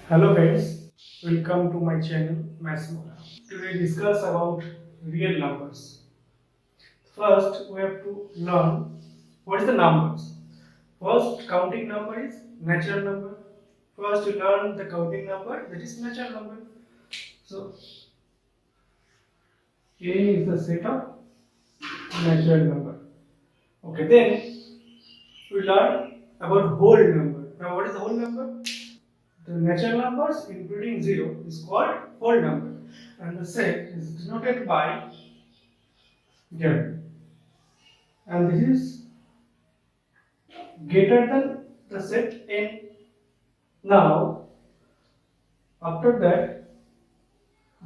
Hello guys, welcome to my channel Mathsmola. Today discuss about real numbers. First we have to learn what is the numbers. First counting number is natural number. First you learn the counting number, that is natural number. So A is the set of natural number. Okay, then we learn about whole number. Now what is the whole number? The natural numbers including 0 is called whole number, and the set is denoted by Z, and this is greater than the set n. Now after that,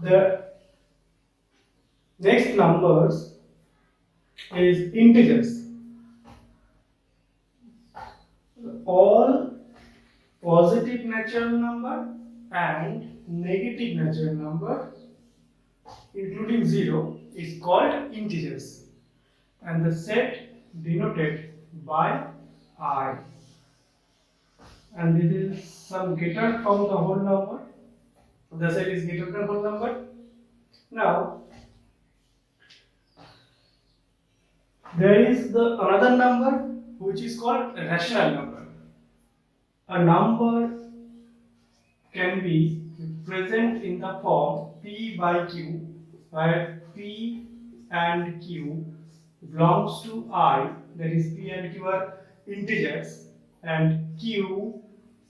the next numbers is integers. All positive natural number and negative natural number including 0 is called integers, and the set denoted by I, and this is some greater from the whole number. The set is greater than whole number. Now there is the another number which is called a rational number. A number can be present in the form P by Q, where P and Q belongs to I, that is P and Q are integers, and Q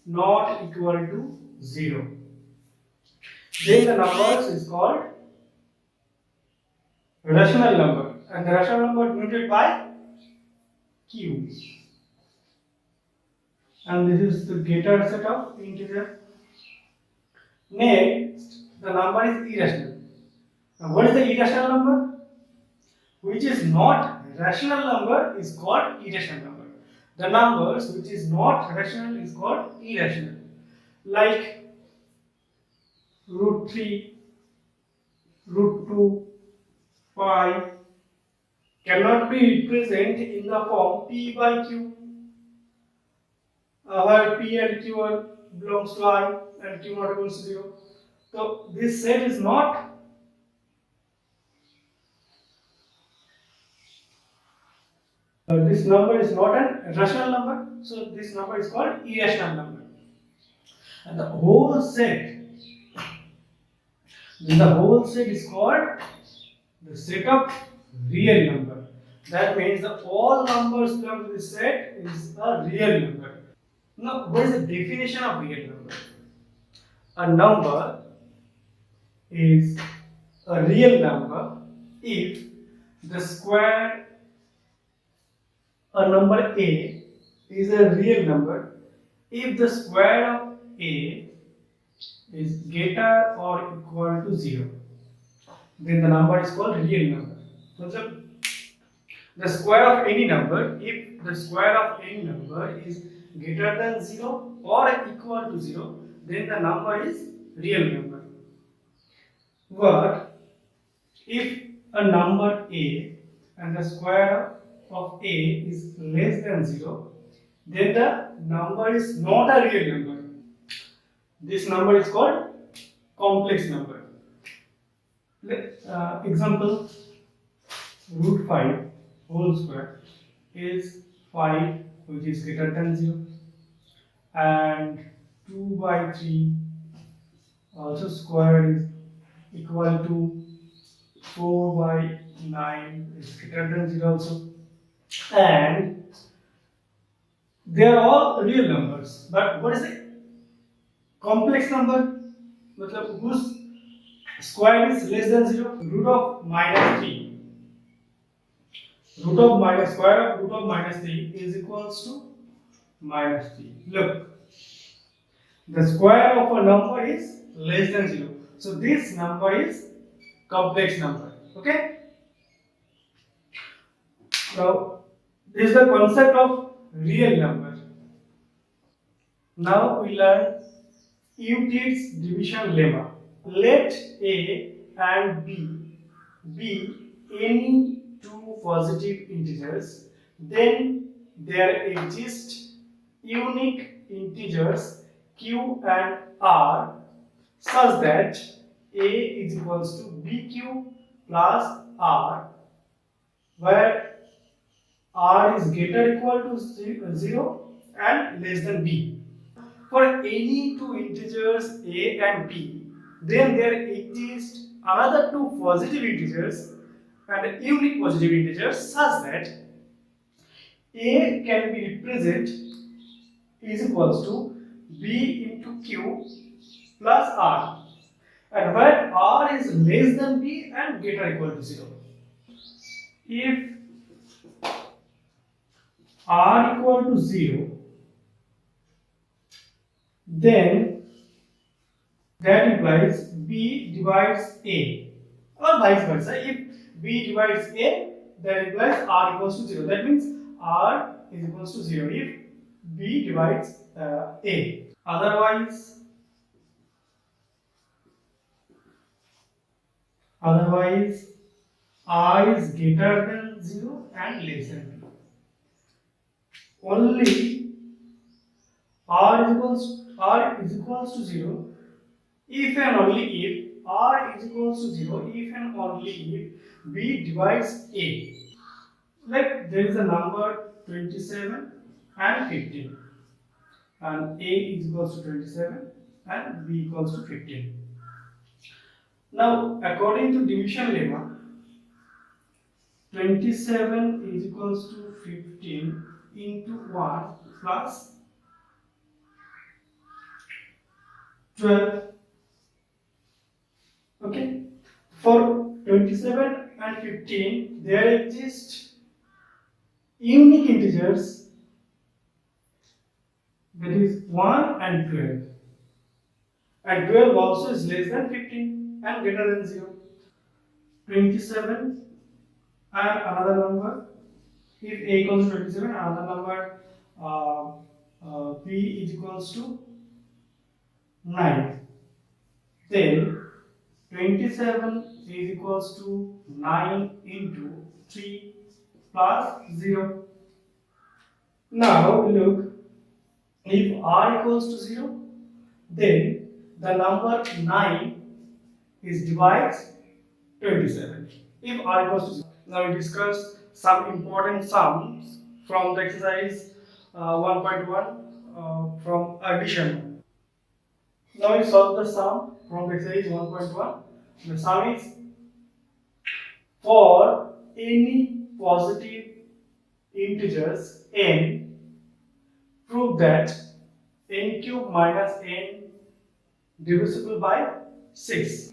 not equal to 0. Then the numbers is called rational number, and the rational number denoted by Q, and this is the greater set of integer. Next, the number is irrational. Now, what is the irrational number? Which is not rational number is called irrational number. The numbers which is not rational is called irrational. Like root 3, root 2, pi cannot be present in the form P by Q, where P and Q are belongs to I and Q not equals to 0. So this set is not this number is not a rational number, so this number is called irrational number. And the whole set is called the set of real number. That means that all numbers belong to this set is a real number. Now, what is the definition of real number? A number is a real number if the square, a number A is a real number if the square of A is greater or equal to 0. Then the number is called real number. So the square of any number, if the square of any number is greater than 0 or equal to 0, then the number is real number. But if a number A and the square of A is less than 0, then the number is not a real number. This number is called complex number. Example, root 5 whole square is 5, which is greater than 0, and 2 by 3 also square is equal to 4 by 9 is greater than 0 also, and they are all real numbers. But what is a complex number? मतलब whose square is less than 0? Root of minus 3. Root of minus square of root of minus 3 is equals to minus 3. Look, the square of a number is less than 0. So this number is complex number. Okay? Now, this is the concept of real number. Now we learn Euclid's division lemma. Let A and B be any two positive integers, then there exist unique integers Q and R such that A is equals to BQ plus R, where R is greater equal to 0 and less than B. For any two integers A and B, then there exist another two positive integers and a unique positive integer such that A can be represented is equals to B into Q plus R, and where R is less than B and greater equal to 0. If R equal to 0, then that implies B divides A, or vice versa. If B divides A, that implies R equals to 0. That means R is equals to 0 if B divides A. Otherwise R is greater than 0 and less than B. Only R is equals to 0 if and only if R is equals to 0 if and only if B divides A. Like there is a number 27 and 15, and A is equals to 27 and B equals to 15. Now, according to division lemma, 27 is equals to 15 into 1 plus 12. Okay, for 27 and 15, there exist unique integers, that is 1 and 12, and 12 also is less than 15 and greater than 0. 27 and another number, if A equals to 27, another number B is equals to 9, then 27 is equals to 9 into 3 plus 0. Now look, if R equals to 0, then the number 9 is divides 27 if R equals to 0. Now we discuss some important sums from the exercise 1.1 from addition. Now we solve the sum from the exercise 1.1. The sum is, for any positive integers n, prove that n cube minus n divisible by 6.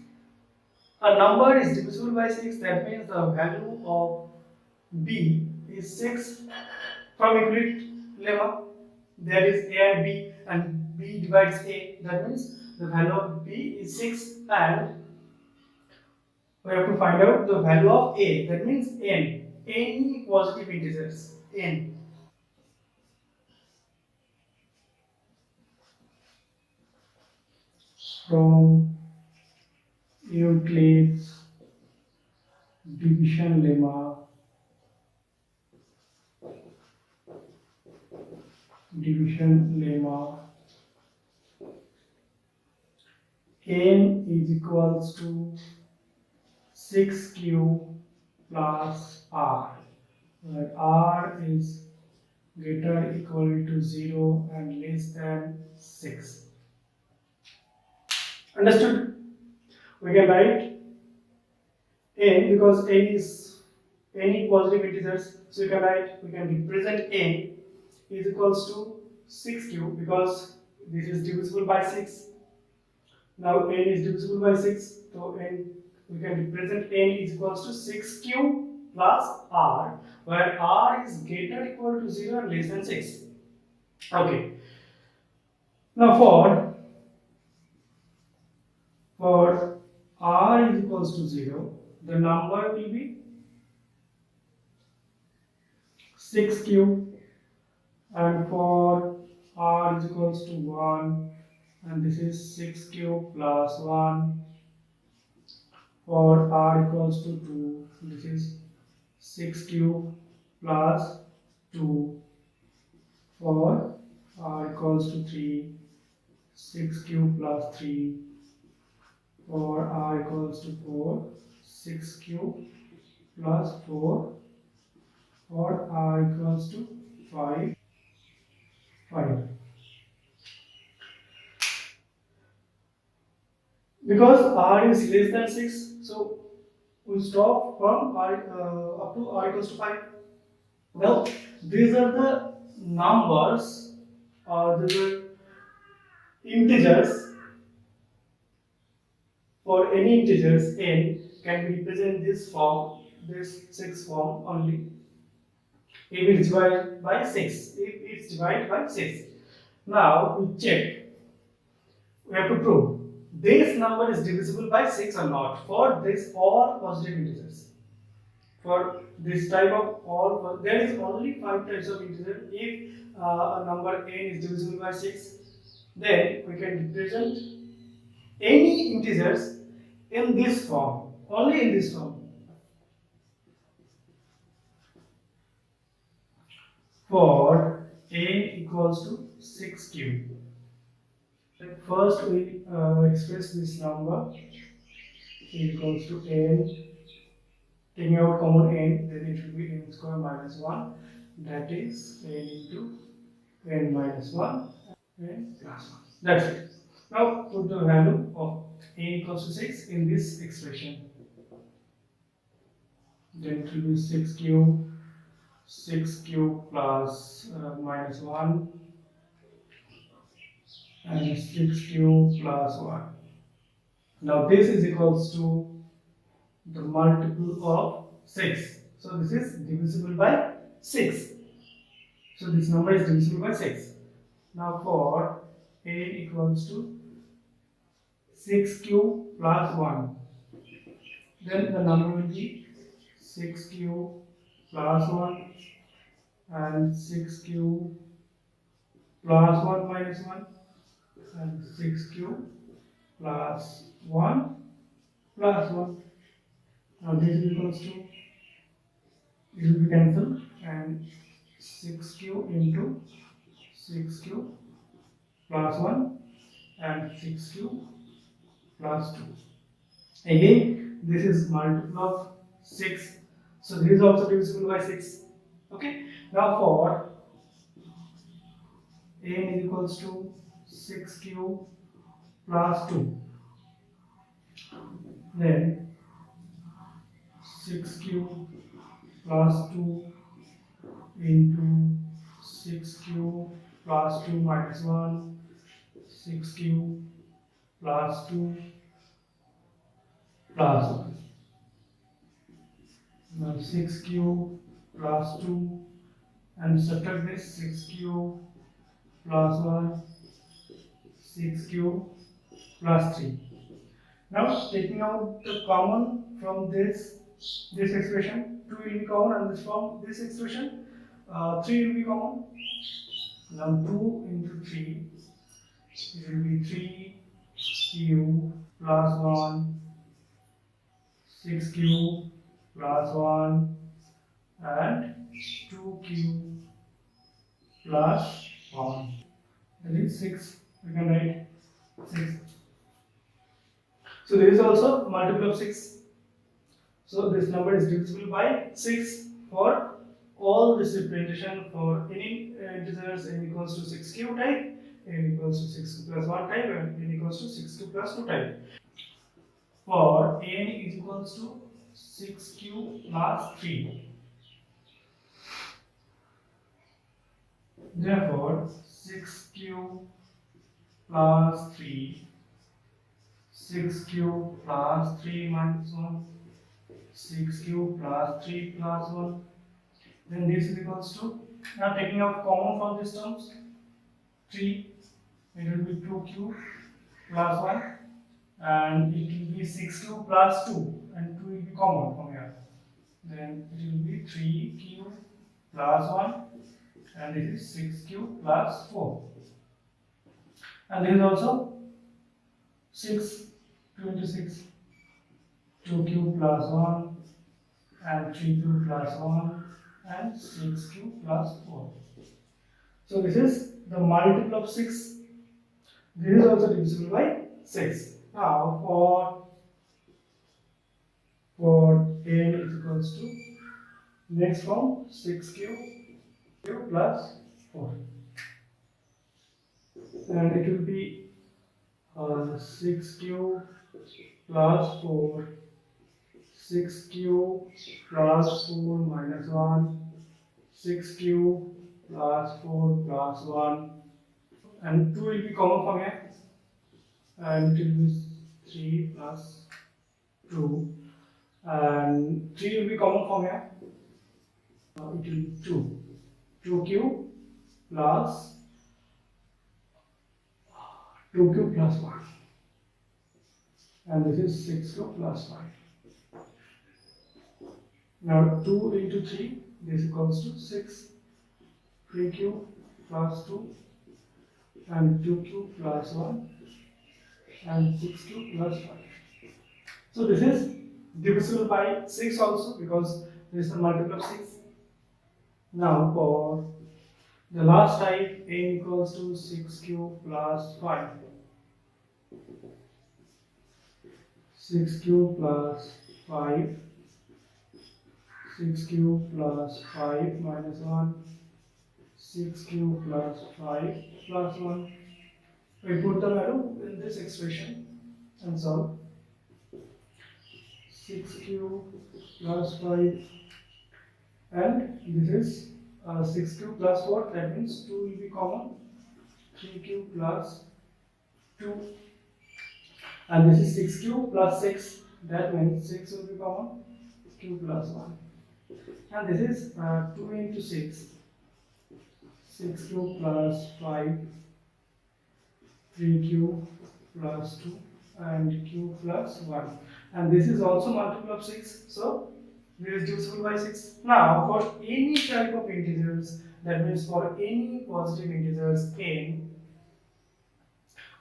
A number is divisible by 6, that means the value of B is 6 from Euclid lemma. There is A and B, and B divides A, that means the value of B is 6, and we have to find out the value of A, that means n, any positive integers n. From Euclid's division lemma, n is equals to 6q plus r, where r is greater equal to 0 and less than 6. Understood? We can write n, because n is any positive integers, so we can represent n is equals to 6q, because this is divisible by 6. Now n is divisible by 6, so n, we can represent n is equals to 6q plus r, where r is greater equal to 0 and less than 6. Okay. Now for r is equals to 0, the number will be 6q, and for r is equals to 1, and this is 6q plus 1. For r equals to 2, this is 6q plus 2. For r equals to 3, 6 cube plus 3 for r equals to 4, 6 cube plus 4 for r equals to 5, 5. Because r is less than 6, so we stop from r up to r equals to 5. Well, these are the numbers or the integers. For any integers n can be represented this form, this 6 form only. If it is divided by 6, if it's divided by 6. Now we check. We have to prove this number is divisible by 6 or not for this all positive integers. For this type of all, there is only 5 types of integer. If a number n is divisible by 6, then we can represent any integers in this form, only in this form. For n equals to 6 cube. First we express this number equals to n, taking out common n, then it will be n square minus 1, that is n into n minus 1 and plus 1. That's it. Now put the value of n equals to 6 in this expression. Then it will be 6 cube plus minus 1 and 6 cube plus 1. Now this is equals to the multiple of 6. So this is divisible by 6. So this number is divisible by 6. Now for n equals to 6 cube plus 1, then the number will be 6 cube plus 1 and 6 cube plus 1 minus 1 and 6 cube plus 1 plus 1. Now this is equals to, it will be cancelled, and 6 cube into 6 cube plus 1 and 6 cube plus 2. Again, this is multiple of 6, so this is also divisible by 6. Okay. Now for n is equals to 6 cube plus 2, then 6 cube plus 2 into 6 cube plus 2 minus 1, 6 cube plus 2 plus 1. Now 6 cube plus 2 and subtract this, 6 cube plus 1, 6 cube plus 3. Now taking out the common from this expression, 2 will be common, and this from this expression 3 will be common. Now 2 into 3, it will be 3 cube plus 1, 6 cube plus 1 and 2 cube plus 1. That is 6. We can write 6. So there is also multiple of 6. So this number is divisible by 6 for all this representation for any integers n equals to 6 cube type, n equals to 6 plus 1 type, and n equals to 6 cube plus 2 type. For n is equals to 6 cube plus 3. Therefore, 6 cube plus 3, 6 cube plus 3 minus 1, 6 cube plus 3 plus 1. Then this is equals to, now taking out common from these terms, 3, it will be 2 cube plus 1, and it will be 6 cube plus 2, and 2 will be common from here. Then it will be 3 cube plus 1, and this is 6 cube plus 4. And this is also 6, 26, 2 cube plus 1, and 3 cube plus 1, and 6 cube plus 4. So this is the multiple of 6. This is also divisible by 6. Now for n is equals to next form 6q plus 4, and it will be 6q plus 4, 6q plus 4 minus 1, 6q plus 4 plus 1, and 2 will be common from here, and it will be 3 plus 2, and 3 will be common from here, it will be 2, 2q plus 2q plus 1, and this is 6q plus 5. Now 2 into 3, this equals to 6, 3q plus 2, and 2q plus 1, and 6q plus 5. So this is divisible by 6 also, because this is the multiple of 6. Now for the last type, n equals to 6q plus 5. 6q plus 5, 6q plus 5 minus 1, 6q plus 5 plus 1. We put the value in this expression and solve. 6q plus 5, and this is 6q plus 4, that means 2 will be common, 3q plus 2, and this is 6q plus 6, that means 6 will be common, q plus 1, and this is 2 into 6, 6q plus 5, 3q plus 2, and q plus 1, and this is also multiple of 6, so this is divisible by 6. Now for any type of integers, that means for any positive integers n,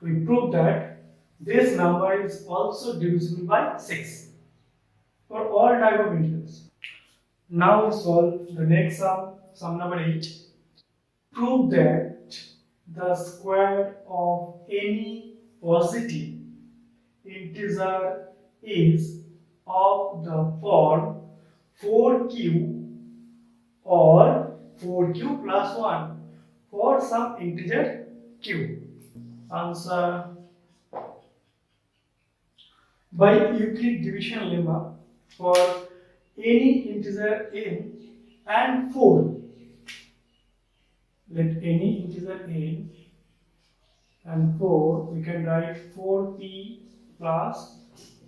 we prove that this number is also divisible by 6 for all type of integers. Now we solve the next sum number 8. Prove that the square of any positive integer is of the form 4q or 4q plus 1 for some integer q. Answer: by Euclid division lemma, for any integer n and 4, let any integer n and 4, we can write 4p plus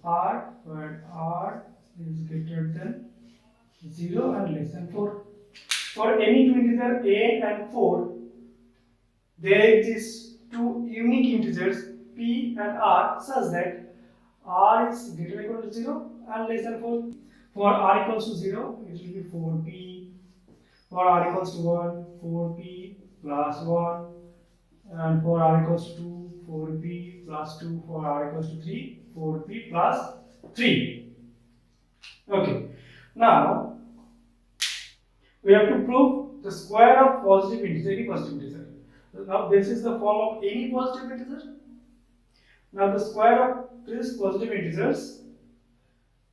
r, where r is greater than 0 and less than 4. For any two integers n and 4, there exist two unique integers p and r such that r is greater than or equal to 0 and less than 4. For r equals to 0, it will be 4p. For r equals to 1, 4p plus 1. And for r equals to 2, 4p plus 2. For r equals to 3, 4p plus 3. Okay. Now, we have to prove the square of positive integer, any positive integer. Now, this is the form of any positive integer. Now, the square of this positive integers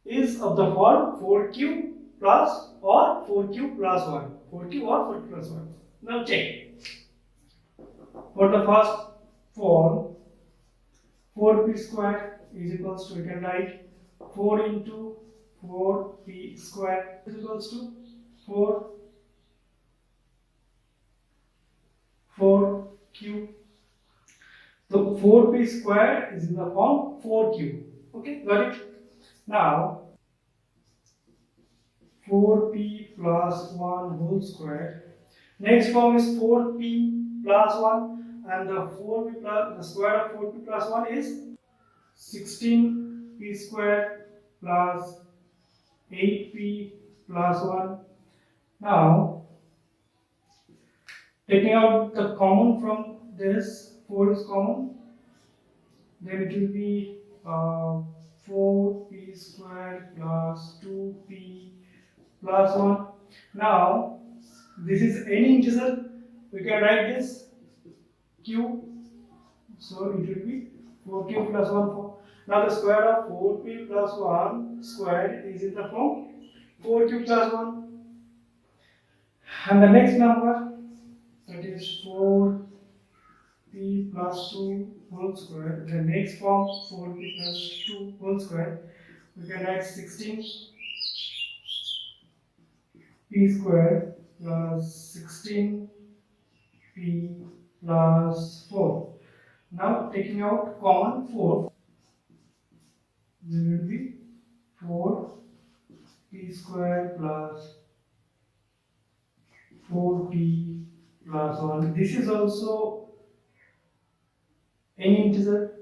is of the form 4q plus or 4q plus 1. 4q or 4q plus 1. Now, check. For the first form, 4p square is equals to, we can write 4 into 4p square is equals to 4q. So 4p square is in the form 4q. Okay, got it? Now 4p plus 1 whole square. Next form is 4p plus 1, and the square of 4p plus 1 is 16p square plus 8p plus 1. Now, taking out the common from this, 4 is common, then it will be 4p square plus 2p plus 1. Now, this is any integer, we can write this q So it will be 4q plus 1 4. Now the square of 4p plus 1 squared is in the form 4q plus 1. And the next number, that is 4p plus 2 whole square. The next form, 4p plus 2 whole square. We can write 16p square plus 16p plus 4. Now taking out common 4, there will be 4p square plus 4p plus 1. This is also any integer,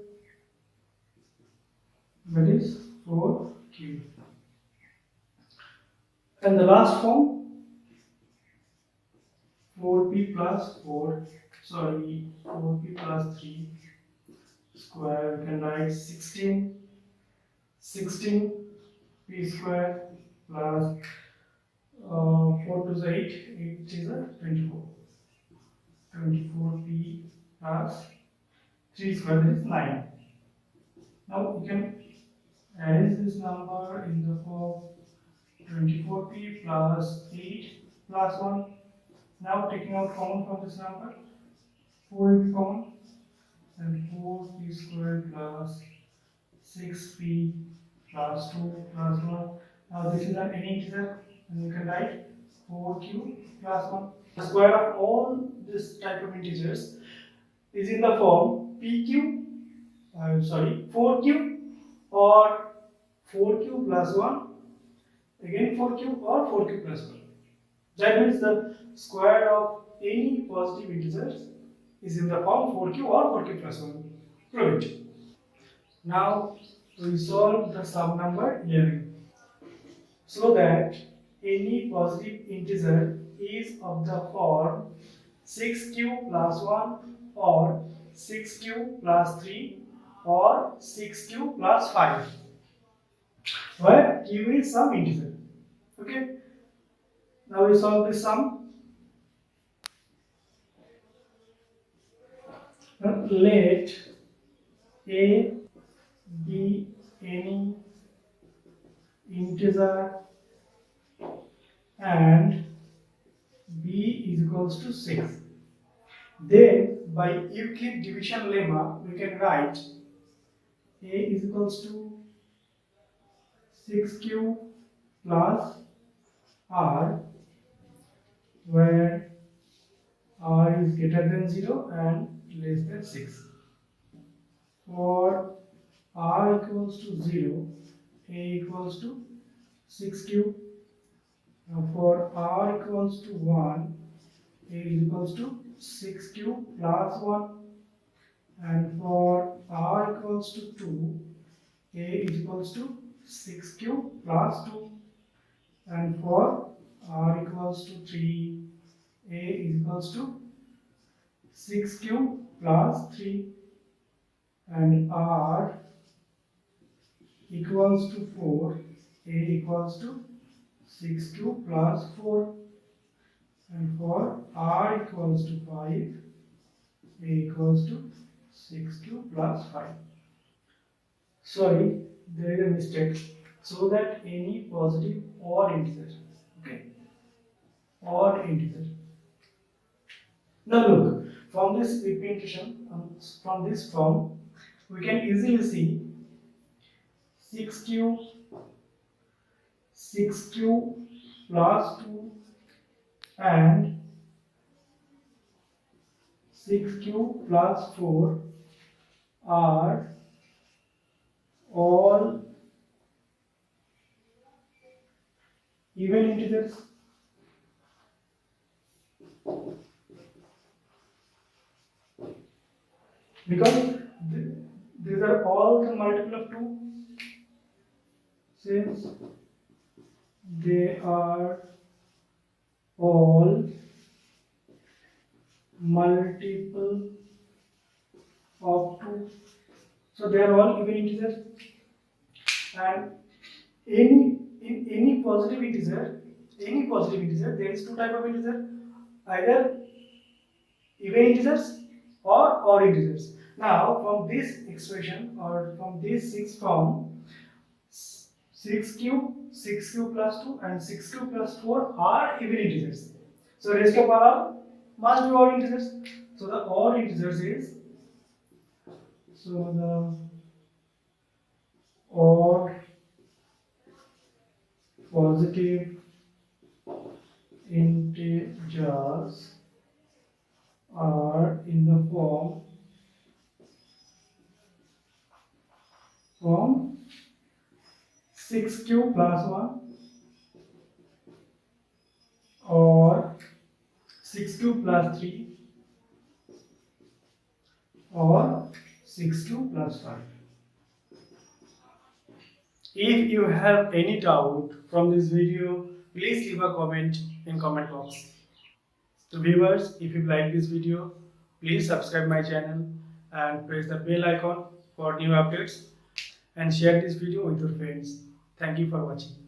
that is 4q. And the last form, 4p plus 4p plus 3 square. We can write 16p square plus 4 to the 8, it is a 24. 24p plus 3 square, that is 9. Now we can arrange this number in the form 24p plus 8 plus 1. Now taking out common from this number, 4 will be common, and 4p square plus 6p plus 2 plus 1. Now this is an any integer, and you can write 4q plus 1. The square of all this type of integers is in the form 4q or 4q plus 1, again 4q or 4q plus 1. That means the square of any positive integers is in the form 4q or 4q plus 1. Prove it. Now we solve the sum number 11, so that any positive integer is of the form 6q plus 1 or 6q plus 3 or 6q plus 5, where q is some integer. Okay. Now we solve this sum. Now let a be any integer and b is equals to 6. Then by Euclid division lemma we can write a is equals to 6q plus r, where r is greater than 0 and less than 6. For r equals to 0, a equals to 6q. Now for r equals to 1, a is equals to 6q plus 1. And for r equals to 2, a is equals to 6q plus 2. And for r equals to 3, a is equals to 6q plus 3. And r equals to 4, a equals to 6q plus 4. And for r equals to 5, a equals to 6q plus 5. Sorry, there is a mistake. So that any positive odd integer, okay, odd integer. Now look, from this representation, from this form, we can easily see 6q plus 2 and 6q plus 4 are all even integers. Because these are all the multiple of 2, since they are all multiple of 2, so they are all even integers. And in any positive integer, there is two type of integer, either even integers or odd integers. Now from this expression or from this 6 form, 6 cube plus 2 and 6 cube plus 4 are even integers. So rest of all must be odd integers. So the odd integers is, so the odd positive integers are in the form 6 cube plus 1 or 6 cube plus 3 or 6 cube plus 5. If you have any doubt from this video, please leave a comment in comment box. So viewers, if you like this video, please subscribe my channel and press the bell icon for new updates and share this video with your friends. Thank you for watching.